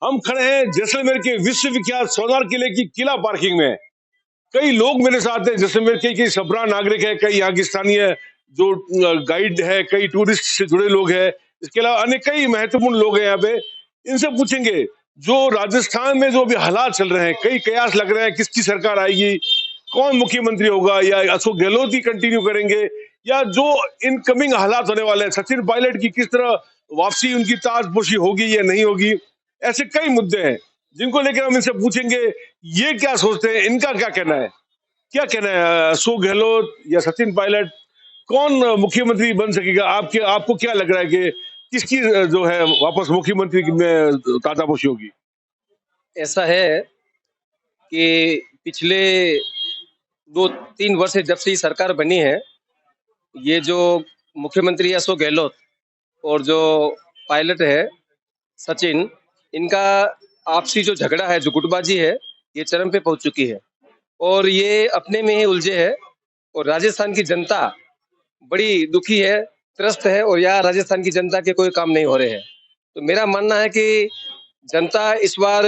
हम खड़े हैं जैसलमेर के विश्वविख्यात सोनार किले की किला पार्किंग में। कई लोग मेरे साथ हैं, जैसलमेर के कई सब्रा नागरिक है, कई यहाँ की स्थानीय जो गाइड है, कई टूरिस्ट से जुड़े लोग हैं, इसके अलावा अन्य कई महत्वपूर्ण लोग हैं यहाँ पे। इनसे पूछेंगे जो राजस्थान में जो अभी हालात चल रहे हैं, कई कयास लग रहे हैं किसकी सरकार आएगी, कौन मुख्यमंत्री होगा, या अशोक गहलोत ही कंटिन्यू करेंगे, या जो इनकमिंग हालात होने वाले हैं, सचिन पायलट की किस तरह वापसी, उनकी ताजपोशी होगी या नहीं होगी। ऐसे कई मुद्दे हैं जिनको लेकर हम इनसे पूछेंगे ये क्या सोचते हैं, इनका क्या कहना है। क्या कहना है अशोक गहलोत या सचिन पायलट, कौन मुख्यमंत्री बन सकेगा? आपको क्या लग रहा है कि किसकी जो है वापस मुख्यमंत्री में ताजापोशी होगी? ऐसा है कि पिछले 2-3 वर्ष से जब से ये सरकार बनी है, ये जो मुख्यमंत्री है अशोक गहलोत और जो पायलट है सचिन, इनका आपसी जो झगड़ा है, जो गुटबाजी है, ये चरम पे पहुंच चुकी है और ये अपने में ही उलझे है। और राजस्थान की जनता बड़ी दुखी है, त्रस्त है और यहाँ राजस्थान की जनता के कोई काम नहीं हो रहे हैं। तो मेरा मानना है कि जनता इस बार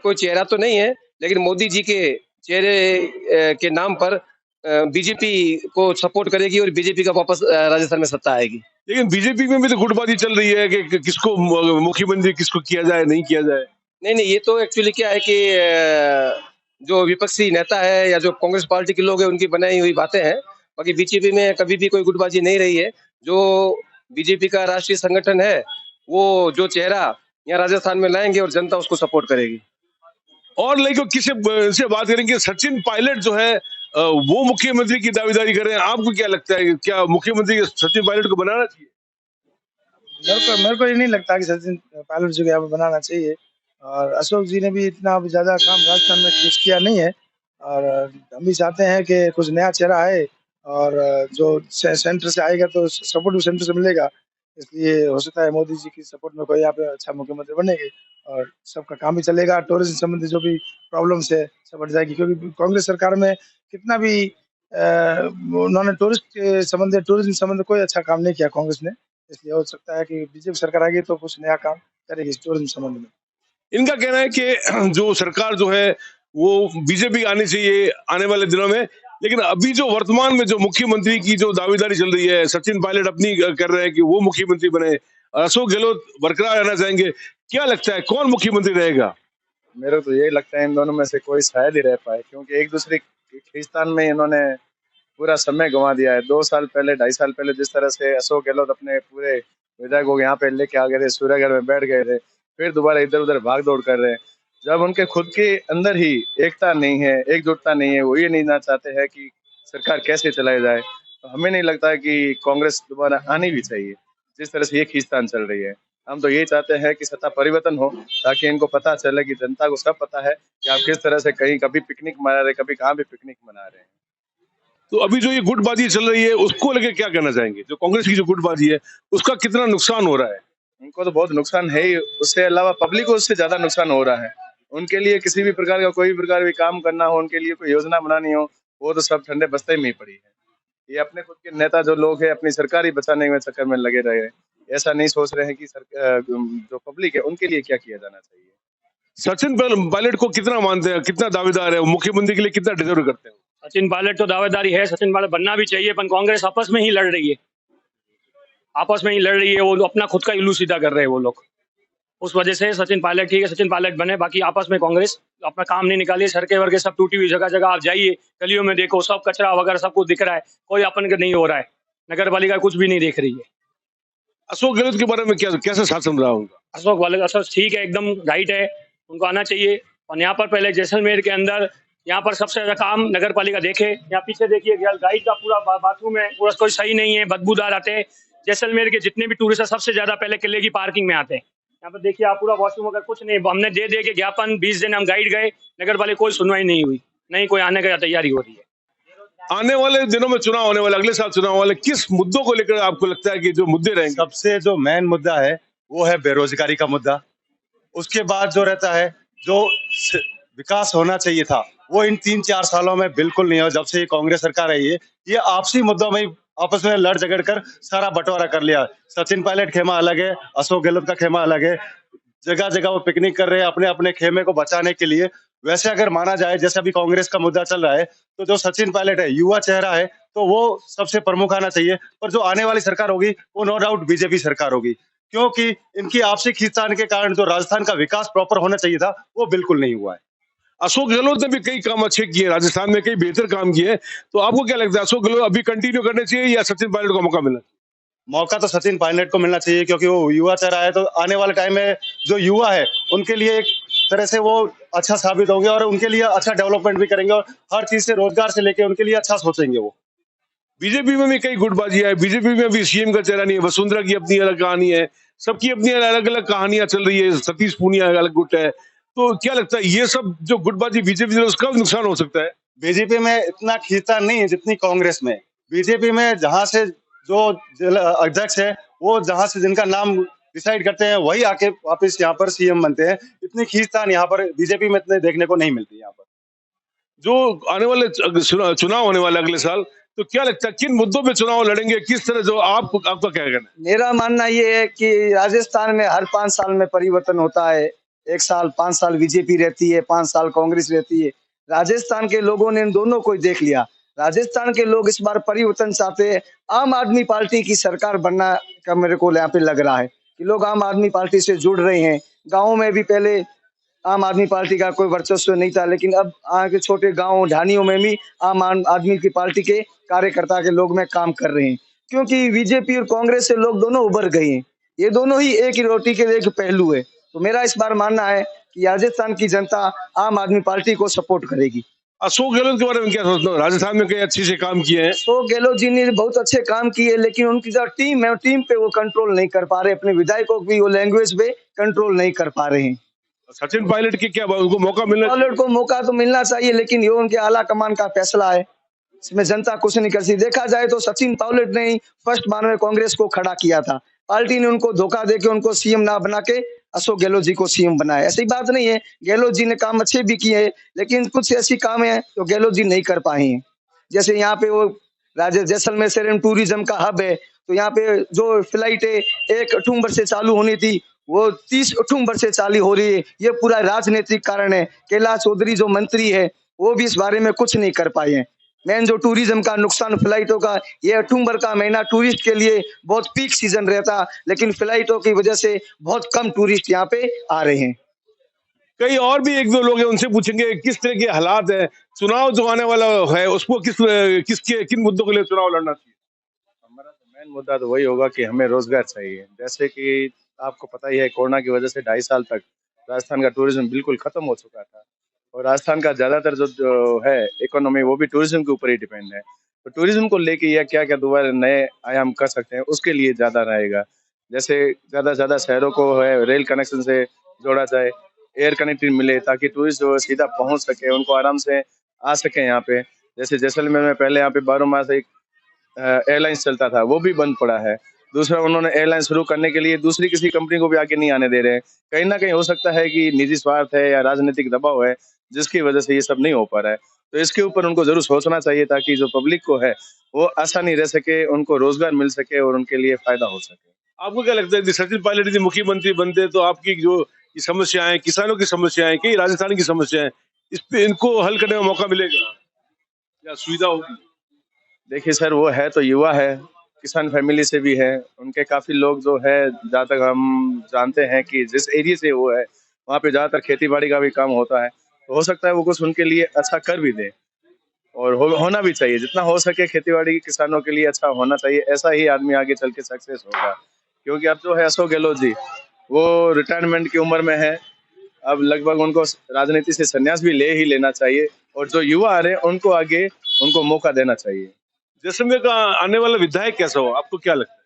कोई चेहरा तो नहीं है, लेकिन मोदी जी के चेहरे के नाम पर बीजेपी को सपोर्ट करेगी और बीजेपी का वापस राजस्थान में सत्ता आएगी। लेकिन बीजेपी में भी तो गुटबाजी चल रही है कि किसको मुख्यमंत्री किसको किया जाए, नहीं किया जाए। नहीं, ये तो एक्चुअली क्या है कि जो विपक्षी नेता है या जो कांग्रेस पार्टी के लोग हैं, उनकी बनाई हुई बातें हैं। बाकी बीजेपी में कभी भी कोई गुटबाजी नहीं रही है। जो बीजेपी का राष्ट्रीय संगठन है, वो जो चेहरा यहाँ राजस्थान में लाएंगे और जनता उसको सपोर्ट करेगी। और लेकिन किसी से बात करेंगे, सचिन पायलट जो है वो मुख्यमंत्री की दावेदारी कर रहे हैं। आपको क्या लगता है, क्या मुख्यमंत्री सचिन पायलट को बनाना चाहिए? मेरे को ये नहीं लगता कि सचिन पायलट जी को यहाँ पे बनाना चाहिए। और अशोक जी ने भी इतना अब ज्यादा काम राजस्थान में कुछ किया नहीं है। और हम भी चाहते हैं कि कुछ नया चेहरा आए और जो सेंटर से आएगा तो सपोर्ट भी सेंटर से मिलेगा। इसलिए हो सकता है मोदी जी की सपोर्ट में कोई यहाँ पे अच्छा मुख्यमंत्री बनेंगे और सबका काम भी चलेगा। टूरिज्म संबंधी जो भी प्रॉब्लम्स है सब हट जाएगी, क्योंकि कांग्रेस सरकार में कितना भी उन्होंने टूरिज्म संबंधी कोई अच्छा काम नहीं किया कांग्रेस ने। इसलिए हो सकता है कि बीजेपी सरकार आएगी तो कुछ नया काम करेगी इस टूरिज्म संबंध में। इनका कहना है कि जो सरकार जो है वो बीजेपी आनी चाहिए आने वाले दिनों में। लेकिन अभी जो वर्तमान में जो मुख्यमंत्री की जो दावेदारी चल रही है, सचिन पायलट अपनी कर रहे हैं कि वो मुख्यमंत्री बने, अशोक गहलोत बरकरार रहना चाहेंगे। क्या लगता है कौन मुख्यमंत्री रहेगा? मेरे को तो यही लगता है इन दोनों में से कोई शायद ही रह पाए, क्योंकि एक दूसरे की खींचतान में इन्होंने पूरा समय गंवा दिया है। 2 साल पहले 2.5 साल पहले जिस तरह से अशोक गहलोत अपने पूरे विधायकों को यहाँ पे लेके आ गए थे, सूर्यगढ़ में बैठ गए थे, फिर दोबारा इधर उधर भाग दौड़ कर रहे हैं। जब उनके खुद के अंदर ही एकता नहीं है, एकजुटता नहीं है, वो ये नहीं ना चाहते हैं कि सरकार कैसे चलाई जाए, तो हमें नहीं लगता है कि कांग्रेस दोबारा आनी भी चाहिए। जिस तरह से ये खींचतान चल रही है, हम तो ये चाहते हैं कि सत्ता परिवर्तन हो, ताकि इनको पता चले कि जनता को सब पता है कि आप किस तरह से कहीं कभी पिकनिक मना रहे, कभी कहाँ भी पिकनिक मना रहे हैं। तो अभी जो ये गुटबाजी चल रही है उसको लेके क्या कहना चाहेंगे? जो कांग्रेस की जो गुटबाजी है उसका कितना नुकसान हो रहा है? उनको तो बहुत नुकसान है ही, उससे अलावा पब्लिक को उससे ज्यादा नुकसान हो रहा है। उनके लिए किसी भी प्रकार का कोई भी प्रकार भी काम करना हो, उनके लिए कोई योजना बनानी हो, वो तो सब ठंडे बस्ते में ही पड़ी है। ये अपने खुद के नेता जो लोग हैं अपनी सरकार ही बचाने में चक्कर में लगे रहे हैं, ऐसा नहीं सोच रहे हैं कि जो पब्लिक है उनके लिए क्या किया जाना चाहिए। सचिन पायलट को कितना मानते हैं, कितना दावेदार है, मुख्यमंत्री के लिए कितना डिजर्व करते हैं? सचिन पायलट तो दावेदारी है, सचिन पायलट बनना भी चाहिए, पर कांग्रेस आपस में ही लड़ रही है, वो अपना खुद का इल्लू सीधा कर रहे हैं वो लोग। उस वजह से सचिन पायलट ठीक है, सचिन पायलट बने, बाकी आपस में कांग्रेस अपना काम नहीं निकाली। सड़कें वर्के सब टूटी हुई, जगह जगह आप जाइए गलियों में देखो, सब कचरा वगैरह सब कुछ दिख रहा है, कोई अपन का नहीं हो रहा है। नगर पालिका कुछ भी नहीं देख रही है। अशोक गहलोत के बारे में कैसे शासन रहा होगा? अशोक वाले ठीक है, एकदम राइट है, उनको आना चाहिए। और यहाँ पर पहले जैसलमेर के अंदर यहाँ पर सबसे ज्यादा काम नगर पालिका देखे। यहाँ पीछे देखिए गाइड का पूरा बाथरूम है, पूरा कोई सही नहीं है, बदबूदार आते हैं। जैसलमेर के जितने भी टूरिस्ट है सबसे ज्यादा पहले किले की पार्किंग में आते हैं। यहाँ पर देखिए आप पूरा वॉशरूम वगैरह कुछ नहीं, हमने दे के ज्ञापन 20 दिन हम गाइड गए, नगर पालिका कोई सुनवाई नहीं हुई, नहीं कोई आने की तैयारी हो रही है। आने वाले दिनों में चुनाव होने वाले, अगले साल चुनाव वाले, किस मुद्दों को लेकर आपको लगता है कि जो मुद्दे रहेंगे? सबसे जो मेन मुद्दा है वो है बेरोजगारी का मुद्दा। उसके बाद जो रहता है, जो विकास होना चाहिए था वो इन 3-4 सालों में बिल्कुल नहीं हो। जब से ये कांग्रेस सरकार आई है, ये आपसी मुद्दों में आपस में लड़ झगड़ कर सारा बंटवारा कर लिया। सचिन पायलट खेमा अलग है, अशोक गहलोत का खेमा अलग है। जगह जगह वो पिकनिक कर रहे हैं अपने अपने खेमे को बचाने के लिए। वैसे अगर माना जाए, जैसे अभी कांग्रेस का मुद्दा चल रहा है, तो जो सचिन पायलट है, युवा चेहरा है, तो वो सबसे प्रमुख आना चाहिए। पर जो आने वाली सरकार होगी, वो नो डाउट बीजेपी सरकार होगी, क्योंकि इनकी आपसी खींचतान के कारण जो राजस्थान का विकास प्रॉपर होना चाहिए था, वो बिल्कुल नहीं हुआ है। अशोक गहलोत ने भी कई काम अच्छे किए, राजस्थान में कई बेहतर काम किए हैं। तो आपको क्या लगता है, अशोक गहलोत अभी कंटिन्यू करने चाहिए या सचिन पायलट को मौका मिलना? मौका तो सचिन पायलट को मिलना चाहिए, क्योंकि वो युवा चेहरा है। तो आने वाले टाइम में जो युवा है, उनके लिए एक तरह से वो अच्छा साबित होंगे और उनके लिए अच्छा डेवलपमेंट भी करेंगे और हर चीज से, रोजगार से लेके उनके लिए अच्छा सोचेंगे वो। बीजेपी में भी कई गुटबाजियां है, बीजेपी में भी सीएम का चेहरा नहीं है, वसुंधरा की अपनी अलग कहानी है, सबकी अपनी अलग अलग कहानियां चल रही है, सतीश पूनिया अलग गुट है। तो क्या लगता है ये सब जो गुटबाजी बीजेपी से, उसका नुकसान हो सकता है? बीजेपी में इतना खींचतान नहीं है जितनी कांग्रेस में। बीजेपी में जहां से जो अध्यक्ष है, वो जहां से जिनका नाम डिसाइड करते हैं, वही आके वापस यहाँ पर सीएम बनते हैं। इतनी खींचतान यहाँ पर बीजेपी में इतने देखने को नहीं मिलती यहाँ पर। जो आने वाले चुनाव होने वाले अगले साल, तो क्या लगता है किन मुद्दों पे चुनाव लड़ेंगे, किस तरह, जो आपका क्या कहना है? मेरा मानना ये है कि राजस्थान में हर 5 साल में परिवर्तन होता है। 1 साल 5 साल बीजेपी रहती है, 5 साल कांग्रेस रहती है। राजस्थान के लोगों ने इन दोनों को देख लिया। राजस्थान के लोग इस बार परिवर्तन चाहते हैं। आम आदमी पार्टी की सरकार बनना का मेरे को यहाँ पे लग रहा है कि लोग आम आदमी पार्टी से जुड़ रहे हैं। गाँव में भी पहले आम आदमी पार्टी का कोई वर्चस्व नहीं था, लेकिन अब आगे छोटे गाँव ढानियों में भी आदमी की पार्टी के कार्यकर्ता के लोग में काम कर रहे हैं, क्योंकि बीजेपी और कांग्रेस से लोग दोनों उभर गए हैं। ये दोनों ही एक ही रोटी के एक पहलू है। तो मेरा इस बार मानना है कि राजस्थान की जनता आम आदमी पार्टी को सपोर्ट करेगी। अशोक गहलोत के बारे में क्या सोचते हो? राजस्थान में कई अच्छे से काम किए हैं। तो गहलोत जी ने बहुत अच्छे काम किए, लेकिन उनकी जो टीम है, टीम पे वो कंट्रोल नहीं कर पा रहे। अपने विधायकों की वो लैंग्वेज पे कंट्रोल नहीं कर पा रहे हैं। सचिन पायलट की क्या, उनको मौका मिलना? पायलट को मौका तो मिलना चाहिए, लेकिन ये उनके आला कमान का फैसला है, इसमें जनता कुछ नहीं कर सकती। देखा जाए तो सचिन पायलट ने ही फर्स्ट बार में कांग्रेस को खड़ा किया था। पार्टी ने उनको धोखा देके उनको सीएम ना बना के अशोक गहलोत जी को सीएम बनाया। ऐसी बात नहीं है, गहलोत जी ने काम अच्छे भी किए हैं, लेकिन कुछ ऐसी काम है तो गहलोत जी नहीं कर पाए हैं। जैसे यहाँ पे वो जैसलमेर शहर में टूरिज्म का हब है, तो यहाँ पे जो फ्लाइट है 1 अक्टूबर से चालू होनी थी, वो 30 अक्टूबर से चालू हो रही है। ये पूरा राजनीतिक कारण है। कैलाश चौधरी जो मंत्री है, वो भी इस बारे में कुछ नहीं कर पाए हैं। मेन जो टूरिज्म का नुकसान फ्लाइटों का, ये अक्टूबर का महीना टूरिस्ट के लिए बहुत पीक सीजन रहता, लेकिन फ्लाइटों की वजह से बहुत कम टूरिस्ट यहाँ पे आ रहे हैं। कई और भी एक दो लोग हैं, उनसे पूछेंगे किस तरह के हालात है, चुनाव जो आने वाला है उसको किन मुद्दों के लिए चुनाव लड़ना चाहिए? हमारा तो मेन मुद्दा तो वही होगा कि हमें रोजगार चाहिए। जैसे कि आपको पता ही है, कोरोना की वजह से 2.5 साल तक राजस्थान का टूरिज्म बिल्कुल खत्म हो चुका था और राजस्थान का ज्यादातर जो है इकोनॉमी, वो भी टूरिज्म के ऊपर ही डिपेंड है। तो टूरिज्म को लेके या क्या क्या दोबारा नए आयाम कर सकते हैं, उसके लिए ज्यादा रहेगा। जैसे ज्यादा से ज्यादा शहरों को है रेल कनेक्शन से जोड़ा जाए, एयर कनेक्टिविटी मिले, ताकि टूरिस्ट जो है सीधा पहुंच सके, उनको आराम से आ सके यहाँ पे। जैसे जैसलमेर में पहले यहाँ पे 12 मास एक एयरलाइंस चलता था, वो भी बंद पड़ा है। दूसरा, उन्होंने एयरलाइन शुरू करने के लिए दूसरी किसी कंपनी को भी आगे नहीं आने दे रहे हैं। कहीं ना कहीं हो सकता है कि निजी स्वार्थ है या राजनीतिक दबाव है, जिसकी वजह से ये सब नहीं हो पा रहा है। तो इसके ऊपर उनको जरूर सोचना चाहिए, ताकि जो पब्लिक को है वो आसानी रह सके, उनको रोजगार मिल सके और उनके लिए फायदा हो सके। आपको क्या लगता है कि सचिन पायलट यदि मुख्यमंत्री बनते तो आपकी जो ये समस्याएं, किसानों की समस्याएं, कई राजस्थान की समस्याएं, इस पे इनको हल करने में मौका मिलेगा या सुविधा होगी? देखिए सर, वो है तो युवा है, किसान फैमिली से भी है। उनके काफी लोग जो है, जहाँ तक हम जानते हैं कि जिस एरिया से वो है, वहाँ पे ज्यादातर खेती बाड़ी का भी काम होता है। तो हो सकता है वो कुछ उनके लिए अच्छा कर भी दे, और होना भी चाहिए। जितना हो सके खेती बाड़ी के किसानों के लिए अच्छा होना चाहिए। ऐसा ही आदमी आगे चल के सक्सेस होगा। क्योंकि अब जो है अशोक गहलोत जी, वो रिटायरमेंट की उम्र में है। अब लगभग उनको राजनीति से संन्यास भी ले ही लेना चाहिए, और जो युवा आ रहे हैं उनको आगे उनको मौका देना चाहिए। जैसलमेर का आने वाला विधायक कैसा हो, आपको क्या लगता है?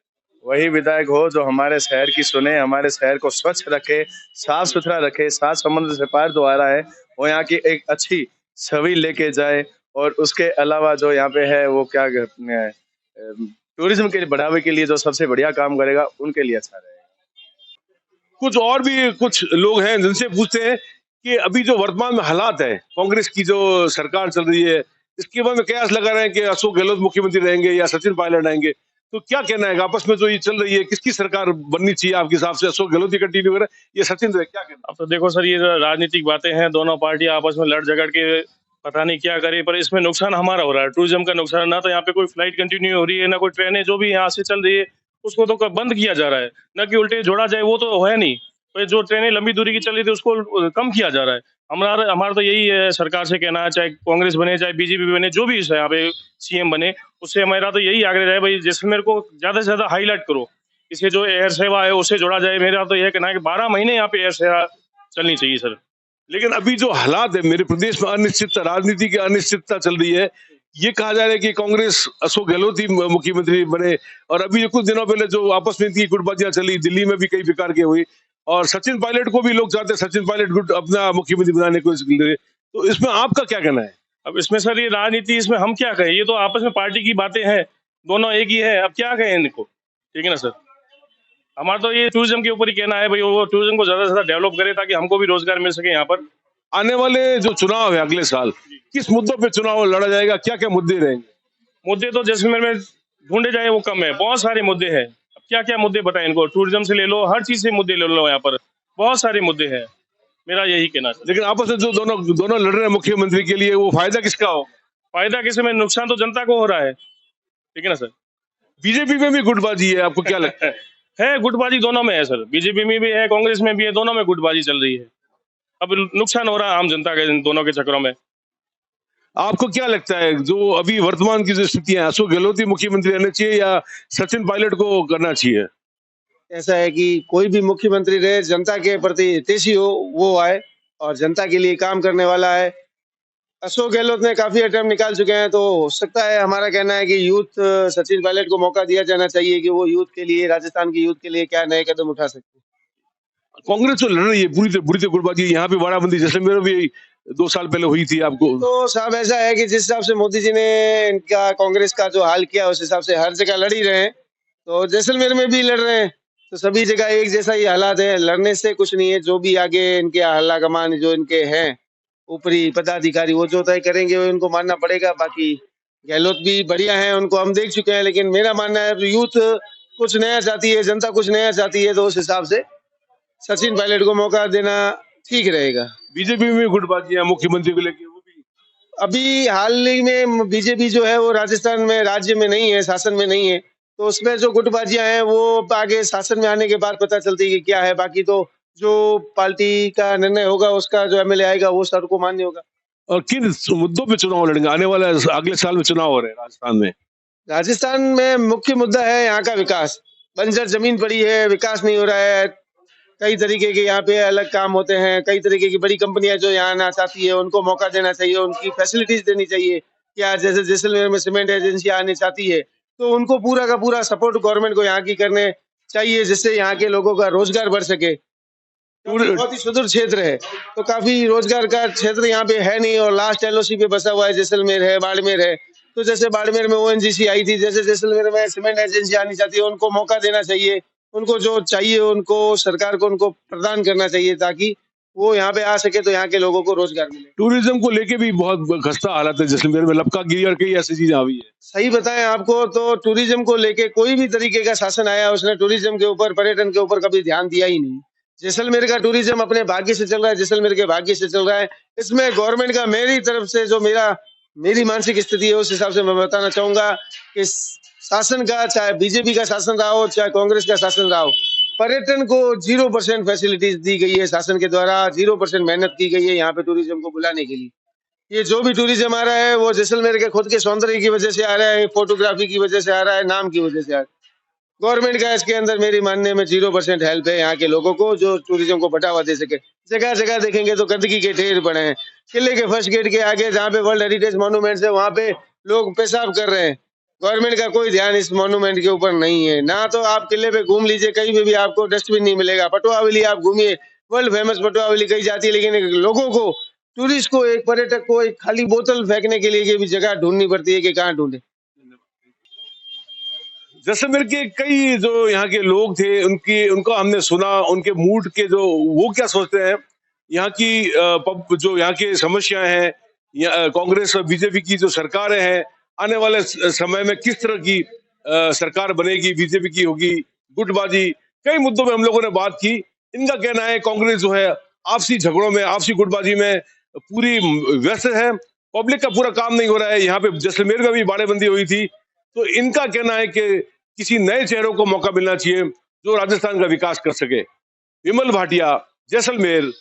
वही विधायक हो जो हमारे शहर की सुने, हमारे शहर को स्वच्छ रखे, साफ सुथरा रखे, सात समुद्र से पार जो आ रहा है वो यहाँ की एक अच्छी छवि लेके जाए। और उसके अलावा जो यहाँ पे है वो क्या कहते हैं, टूरिज्म के बढ़ावे के लिए जो सबसे बढ़िया काम करेगा, उनके लिए अच्छा रहेगा। कुछ और भी कुछ लोग हैं जिनसे पूछते हैं कि अभी जो वर्तमान में हालात है, कांग्रेस की जो सरकार चल रही है, इसके बारे में कयास लगा रहे हैं कि अशोक गहलोत मुख्यमंत्री रहेंगे या सचिन पायलट रहेंगे। तो क्या कहना है आपस में जो ये चल रही है, किसकी सरकार बननी चाहिए आपके हिसाब से? अशोक गहलोत कंटिन्यू करे ये सचिन रहे, क्या कहना? अब तो देखो सर, ये राजनीतिक बातें हैं, दोनों पार्टियां आपस में लड़ झगड़ के पता नहीं क्या करे, पर इसमें नुकसान हमारा हो रहा है, टूरिज्म का नुकसान। ना तो यहाँ पे कोई फ्लाइट कंटिन्यू हो रही है, ना कोई ट्रेनें जो भी यहाँ से चल रही है उसको तो बंद किया जा रहा है, ना कि उल्टे जोड़ा जाए, वो तो है नहीं। तो जो ट्रेनें लंबी दूरी की चल रही थी उसको कम किया जा रहा है। हमारा हमारा तो यही है सरकार से कहना है, चाहे कांग्रेस बने चाहे बीजेपी बने, जो भी यहाँ पे सीएम बने, उससे हमारा तो यही आग्रह है भाई, जैसलमेर को ज्यादा से ज्यादा हाईलाइट करो, इसे जो एयर सेवा है उससे जोड़ा जाए। मेरा तो यह कहना है कि 12 महीने यहाँ पे एयर सेवा चलनी चाहिए सर। लेकिन अभी जो हालात है मेरे प्रदेश में, अनिश्चितता, राजनीति की अनिश्चितता चल रही है। ये कहा जा रहा है कि कांग्रेस अशोक गहलोत ही मुख्यमंत्री बने, और अभी जो कुछ दिनों पहले जो आपस में इतनी गुटबाजियां चली, दिल्ली में भी कई प्रकार की हुई, और सचिन पायलट को भी लोग चाहते हैं सचिन पायलट गुट अपना मुख्यमंत्री बनाने को। तो इसमें आपका क्या कहना है? अब इसमें सर ये राजनीति, इसमें हम क्या कहें, ये तो आपस में पार्टी की बातें हैं, दोनों एक ही है, अब क्या कहें इनको, ठीक है ना सर। हमारा तो ये टूरिज्म के ऊपर ही कहना है भाई, वो टूरिज्म को ज्यादा से ज्यादा डेवलप करे ताकि हमको भी रोजगार मिल सके यहाँ पर। आने वाले जो चुनाव है अगले साल, किस मुद्दों पे चुनाव लड़ा जाएगा, क्या क्या मुद्दे रहेंगे? मुद्दे तो जैसलमेर में ढूंढे जाए वो कम है, बहुत सारे मुद्दे हैं। अब क्या क्या मुद्दे बताएं इनको, टूरिज्म से ले लो, हर चीज से मुद्दे ले लो, यहाँ पर बहुत सारे मुद्दे हैं, मेरा यही कहना है। लेकिन आपस में जो दोनों दोनों लड़ रहे हैं मुख्यमंत्री के लिए, वो फायदा किसका हो? फायदा किस में, नुकसान तो जनता को हो रहा है, ठीक है ना सर। बीजेपी में भी गुटबाजी है, आपको क्या लगता है? है गुटबाजी दोनों में है सर, बीजेपी में भी है, कांग्रेस में भी है, दोनों में गुटबाजी चल रही है। अब नुकसान हो रहा है आम जनता के इन दोनों के चक्करों में। आपको क्या लगता है जो अभी वर्तमान की जो स्थिति है, अशोक गहलोत ही मुख्यमंत्री रहने चाहिए या सचिन पायलट को करना चाहिए? ऐसा है कि कोई भी मुख्यमंत्री रहे, जनता के प्रति हितैषी हो, वो आए और जनता के लिए काम करने वाला है। अशोक गहलोत ने काफी अटेम्प्ट निकाल चुके हैं, तो हो सकता है, हमारा कहना है कि यूथ सचिन पायलट को मौका दिया जाना चाहिए कि वो यूथ के लिए, राजस्थान की यूथ के लिए क्या नए कदम उठा सकते हैं। कांग्रेस तो लड़ रही है बुरी गुटबाजी, यहाँ पे बाड़ाबंदी जैसलमेर में भी 2 साल पहले हुई थी आपको। तो साहब ऐसा है कि जिस हिसाब से मोदी जी ने इनका कांग्रेस का जो हाल किया, उस हिसाब से हर जगह लड़ ही रहे हैं, तो जैसलमेर में भी लड़ रहे हैं, तो सभी जगह एक जैसा ही हालात है, लड़ने से कुछ नहीं है। जो भी आगे इनके हल्ला कमान जो इनके हैं ऊपरी पदाधिकारी, वो जो तय करेंगे वो इनको मानना पड़ेगा। बाकी गहलोत भी बढ़िया है, उनको हम देख चुके हैं, लेकिन मेरा मानना है यूथ कुछ नया चाहती है, जनता कुछ नया चाहती है, तो उस हिसाब से सचिन पायलट को मौका देना ठीक रहेगा। बीजेपी में गुटबाजी है मुख्यमंत्री को लेकर, वो भी अभी हाल ही में बीजेपी जो है वो राजस्थान में राज्य में नहीं है, शासन में नहीं है, तो उसमें जो गुटबाजियां हैं वो आगे शासन में आने के बाद पता चलती है कि क्या है। बाकी तो जो पार्टी का निर्णय होगा, उसका जो एमएलए आएगा वो सर को मान्य होगा। और किन मुद्दों पे चुनाव लड़ेंगे आने वाला अगले साल में? चुनाव हो रहे हैं राजस्थान में। राजस्थान में मुख्य मुद्दा है यहाँ का विकास। बंजर जमीन पड़ी है, विकास नहीं हो रहा है, कई तरीके के यहाँ पे अलग काम होते हैं, कई तरीके की बड़ी कंपनियां जो यहाँ आना चाहती है उनको मौका देना चाहिए, उनकी फैसिलिटीज देनी चाहिए। क्या जैसे जैसलमेर में सीमेंट एजेंसी आने चाहती है, तो उनको पूरा का पूरा सपोर्ट गवर्नमेंट को यहाँ की करने चाहिए, जिससे यहाँ के लोगों का रोजगार बढ़ सके। बहुत ही सुदूर क्षेत्र है, तो काफी रोजगार का क्षेत्र यहाँ पे है नहीं, और लास्ट एलओसी पे बसा हुआ है, जैसलमेर है, बाड़मेर है। तो जैसे बाड़मेर में ओएनजीसी आई थी, जैसे जैसलमेर में सीमेंट एजेंसी आनी चाहती है, उनको मौका देना चाहिए, उनको जो चाहिए उनको सरकार को उनको प्रदान करना चाहिए, ताकि वो यहाँ पे आ सके, तो यहाँ के लोगों को रोजगार मिले। टूरिज्म को लेके भी बहुत खस्ता हालत है जैसलमेर में, लपका गिरी और कई ऐसी चीजें आई है। सही बताएं आपको तो टूरिज्म को लेके कोई भी तरीके का शासन आया, उसने टूरिज्म के ऊपर, पर्यटन के ऊपर कभी ध्यान दिया ही नहीं। जैसलमेर का टूरिज्म अपने भाग्य से चल रहा है, जैसलमेर के भाग्य से चल रहा है। इसमें गवर्नमेंट का, मेरी तरफ से जो मेरी मानसिक स्थिति है, उस हिसाब से मैं बताना चाहूंगा कि शासन का, चाहे बीजेपी का शासन रहा हो, चाहे कांग्रेस का शासन रहा हो, पर्यटन को 0% फैसिलिटीज दी गई है शासन के द्वारा, 0% मेहनत की गई है यहाँ पे टूरिज्म को बुलाने के लिए। ये जो भी टूरिज्म आ रहा है वो जैसलमेर के खुद के सौंदर्य की वजह से आ रहा है, फोटोग्राफी की वजह से आ रहा है, नाम की वजह से आ रहा है। गवर्नमेंट का इसके अंदर मेरी मानने में 0% हेल्प है यहाँ के लोगों को, जो टूरिज्म को बढ़ावा दे सके। जगह जगह देखेंगे तो गंदगी के ढेर पड़े हैं। किले के फर्स्ट गेट के आगे जहाँ पे वर्ल्ड हेरिटेज मॉन्यूमेंट्स है, वहाँ पे लोग पेशाब कर रहे हैं। गवर्नमेंट का कोई ध्यान इस मॉन्यूमेंट के ऊपर नहीं है ना। तो आप किले पे घूम लीजिए, कहीं पे भी आपको डस्टबिन नहीं मिलेगा। पटुआवली आप घूमिए, वर्ल्ड फेमस पटुआवली कही जाती है, लेकिन लोगों को, टूरिस्ट को, एक पर्यटक को एक खाली बोतल फेंकने के लिए भी जगह ढूंढनी पड़ती है कि कहाँ ढूंढे। जैसलमेर के कई जो यहाँ के लोग थे, उनका हमने सुना, उनके मूड के जो, वो क्या सोचते हैं यहाँ की जो यहाँ की समस्याएं हैं, कांग्रेस और बीजेपी की जो सरकारें हैं, आने वाले समय में किस तरह की सरकार बनेगी, बीजेपी की होगी, गुटबाजी, कई मुद्दों में हम लोगों ने बात की। इनका कहना है कांग्रेस जो है आपसी झगड़ों में, आपसी गुटबाजी में पूरी व्यस्त है, पब्लिक का पूरा काम नहीं हो रहा है। यहाँ पे जैसलमेर में भी बाड़ेबंदी हुई थी, तो इनका कहना है कि किसी नए चेहरों को मौका मिलना चाहिए जो राजस्थान का विकास कर सके। विमल भाटिया, जैसलमेर।